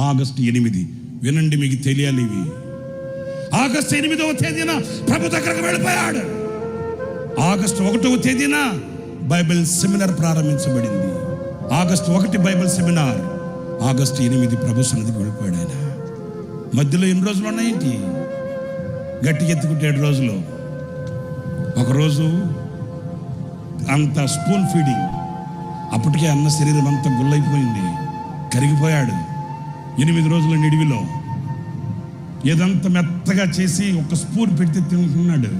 August 8, వినండి, మీకు తెలియాలి ఇవి. ఆగస్టు 8వ తేదీన ప్రభు దగ్గరకు వెళ్ళిపోయాడు. ఆగస్టు 1వ తేదీన బైబిల్ సెమినార్ ప్రారంభించబడింది. ఆగస్టు 1 బైబిల్ సెమినార్, ఆగస్టు 8 ప్రభు సన్నిధికి వెళ్ళిపోయాడు ఆయన. మధ్యలో ఎన్ని రోజులు ఉన్నాయేంటి? గట్టిగా ఎత్తుకుంటే 7 రోజులు. ఒకరోజు అంత స్పూన్ ఫీడింగ్, అప్పటికే అన్న శరీరం అంతా గుల్లైపోయింది, కరిగిపోయాడు. 8 రోజుల నిడివిలో ఏదంతా మెత్తగా చేసి ఒక స్పూన్ పెడితే తింటున్నాడు.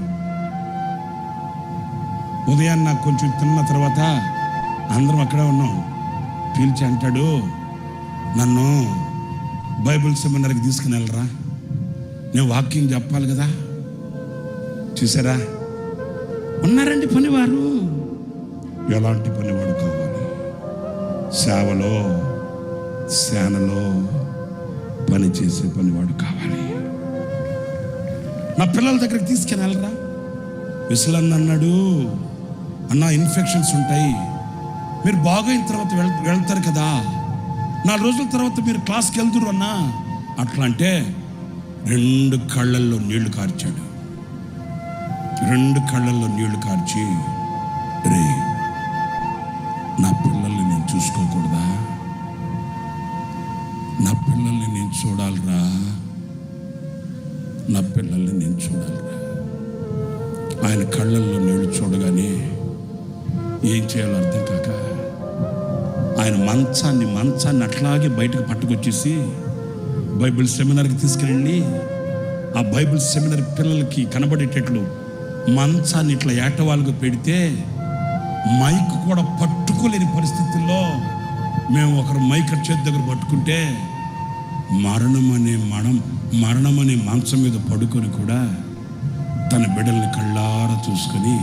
ఉదయాన్న కొంచెం తిన్న తర్వాత అందరం అక్కడే ఉన్నాం. పీల్చి అంటాడు, నన్ను బైబిల్ సెమినార్కి తీసుకుని వెళ్ళరా, నేను వాక్యం చెప్పాలి కదా. చూసారా, ఉన్నారండి పనివారు. ఎలాంటి పనివాడు కావాలి? సేవలో సేనలో పని చేసే పనివాడు కావాలి. నా పిల్లల దగ్గరికి తీసుకుని వెళ్ళరా. విసలన్న అన్నాడు, అన్న ఇన్ఫెక్షన్స్ ఉంటాయి, మీరు బాగైన తర్వాత వెళ్తారు కదా, 4 రోజుల తర్వాత మీరు క్లాస్కి వెళ్తురు అన్నా. అట్లా అంటే 2 కళ్ళల్లో నీళ్లు కార్చాడు. 2 కళ్ళల్లో నీళ్లు కార్చి, రే నా పిల్లల్ని నేను చూసుకోకూడదా? నా పిల్లల్ని నేను చూడాలిరా, నా పిల్లల్ని నేను చూడాలిరా. ఆయన కళ్ళల్లో నీళ్లు చూడగానే ఏం చేయాలో అర్థం కాక ఆయన మంచాన్ని అట్లాగే బయటకు పట్టుకొచ్చేసి బైబిల్ సెమినార్కి తీసుకెళ్ళి, ఆ బైబిల్ సెమినార్ పిల్లలకి కనబడేటట్లు మంచాన్ని ఇట్లా ఏటవాళ్ళకు పెడితే, మైక్ కూడా పట్టుకోలేని పరిస్థితుల్లో మేము ఒకరు మైక్ చేతి దగ్గర పట్టుకుంటే మరణమనే మంచం మీద పడుకొని కూడా తన బిడ్డల్ని కళ్ళారా చూసుకొని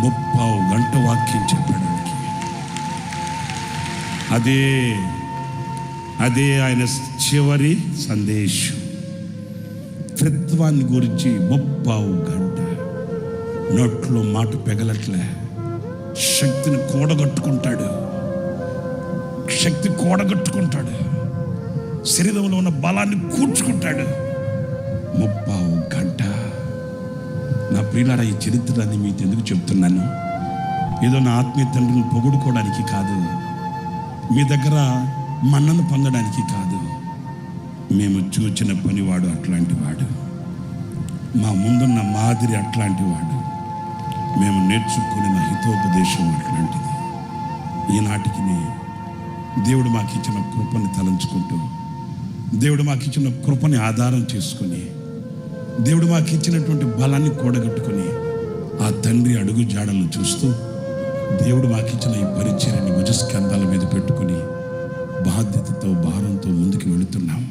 30 గంట వాక్యం చెప్పాడు. అదే ఆయన చివరి సందేశం. త్రిత్వాన్ని గురించి 30 గంట నోట్లో మాట పెగలట్లే. శక్తి కూడగట్టుకుంటాడు, శరీరంలో ఉన్న బలాన్ని కూర్చుకుంటాడు. 30 గంట. నా ప్రియులారా, ఈ చరిత్రని మీకు ఎందుకు చెప్తున్నాను? ఏదో నా ఆత్మీయ తండ్రిని పొగుడుకోవడానికి కాదు, మీ దగ్గర మన్నను పొందడానికి కాదు. మేము చూచిన పనివాడు అట్లాంటి వాడు, మా ముందున్న మాదిరి అట్లాంటి వాడు, మేము నేర్చుకున్న హితోపదేశం అట్లాంటిది. ఈనాటికి దేవుడు మాకు ఇచ్చిన కృపని తలంచుకుంటూ, దేవుడు మాకు ఇచ్చిన కృపని ఆధారం చేసుకొని, దేవుడు మాకు ఇచ్చినటువంటి బలాన్ని కూడగట్టుకొని, ఆ తండ్రి అడుగు జాడలను చూస్తూ, దేవుడు మాకు ఇచ్చిన ఈ పరిచర్యని భుజస్కంధాల మీద పెట్టుకుని బాధ్యతతో భారంతో ముందుకు వెళుతున్నాం.